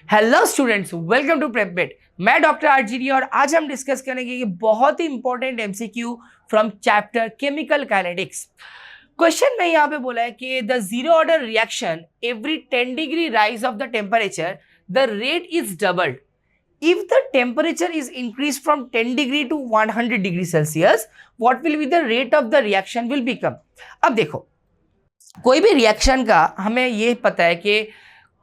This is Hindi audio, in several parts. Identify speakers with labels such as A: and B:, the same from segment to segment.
A: Hello students, welcome to Prepmate. मैं डॉक्टर आरजीडी और आज हम डिस्कस करेंगे ये बहुत ही important MCQ from chapter chemical kinetics. Question में यहाँ पे बोला है कि the zero order reaction every 10 degree rise of the temperature the rate is doubled if the temperature is increased from 10 degree to 100 degree Celsius, what will be the rate of the reaction will become? अब देखो, कोई भी रिएक्शन का हमें ये पता है कि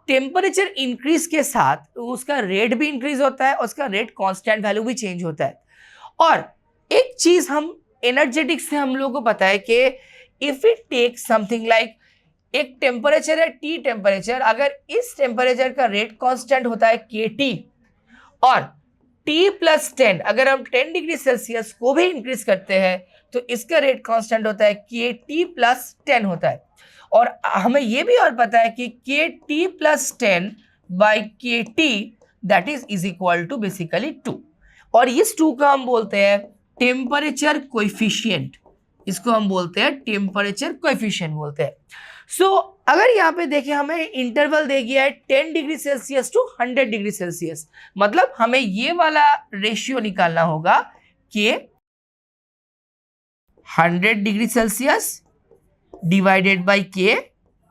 A: टेम्परेचर इंक्रीज के साथ उसका रेट भी इंक्रीज होता है, उसका रेट कांस्टेंट वैल्यू भी चेंज होता है। और एक चीज हम एनर्जेटिक्स से हम लोगों को पता है कि if it take something like एक टेम्परेचर है टी टेम्परेचर, अगर इस टेम्परेचर का रेट कांस्टेंट होता है के टी और T+10 अगर हम 10 डिग्री सेल्सियस को भी इंक्रीज करते हैं तो इसका रेट कांस्टेंट होता है KT+10 होता है। और हमें यह भी और पता है कि KT+10 by KT that is equal to basically 2 और इस 2 का हम बोलते हैं टेम्परेचर कोएफिशिएंट। इसको हम बोलते हैं टेम्परेचर कोएफिशिएंट बोलते हैं। सो अगर यहाँ पे देखें हमें इंटरवल दे गया है 10 degree Celsius to 100 degree Celsius, मतलब हमें ये वाला रेशियो निकालना होगा कि 100 डिग्री सेल्सियस डिवाइडेड बाय के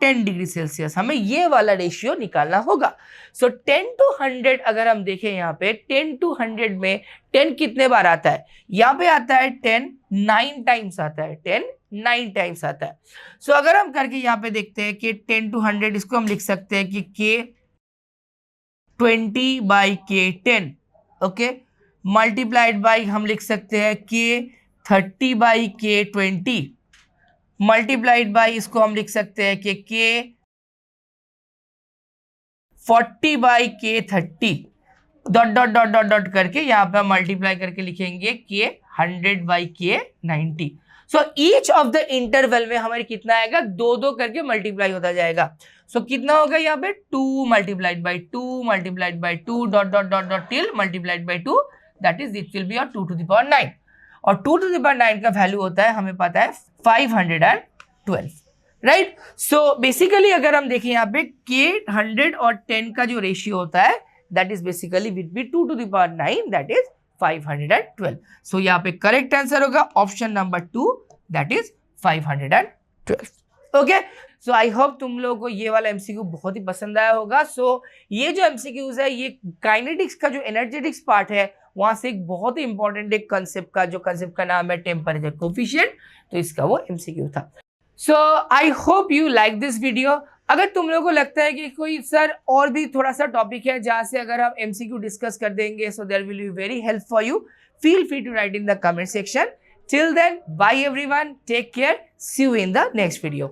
A: 10 डिग्री सेल्सियस, हमें ये वाला रेशियो निकालना होगा। सो 10 टू 100 अगर हम देखें यहाँ पे 10 टू 100 में 10 कितने बार आता है, यहाँ पे आता है 10 9 टाइम्स आता है, 10 9 टाइम्स आता है। सो अगर हम करके यहाँ पे देखते हैं कि 10 टू 100 इसको हम लिख सकते हैं कि के 20 बाई के 10 ओके मल्टीप्लाइड बाई हम लिख सकते हैं के 30 बाई के 20 मल्टीप्लाइड बाई इसको हम लिख सकते हैं कि के 40 बाई के 30 dot dot dot dot dot करके यहाँ पे मल्टीप्लाई करके लिखेंगे के 100 बाई के 90। So each of the interval में हमारे कितना आएगा, 2 करके मल्टीप्लाई होता जाएगा। सो कितना होगा यहाँ पे 2 multiplied by 2 multiplied by 2 dot dot dot dot till multiplied by 2 that is it will be और 2 टू द पावर 9 और 2 टू द पावर 9 का वैल्यू होता है हमें पता है 512 राइट। सो बेसिकली अगर हम देखें यहाँ पे के 100 और 10 का जो रेशियो होता है that is basically will be 2 to the power 9 that is 512। So यहाँ पे करेक्ट आंसर होगा option number 2 that is 512। Okay, so I hope तुम लोगों को ये वाला एमसीक्यू बहुत ही पसंद आया होगा। सो ये जो एमसीक्यूज है ये काइनेटिक्स का जो एनर्जेटिक्स पार्ट है वहां से एक बहुत ही इंपॉर्टेंट एक कंसेप्ट का नाम है टेम्परेचर कोएफिशिएंट, तो इसका वो एमसीक्यू था। So I hope you like this video. अगर तुम लोगों को लगता है कि कोई सर और भी थोड़ा सा टॉपिक है जहां से अगर हम एमसीक्यू डिस्कस कर देंगे so there will be very help for you, feel free to write in the comment section. Till then, bye everyone, take care, see you in the next video.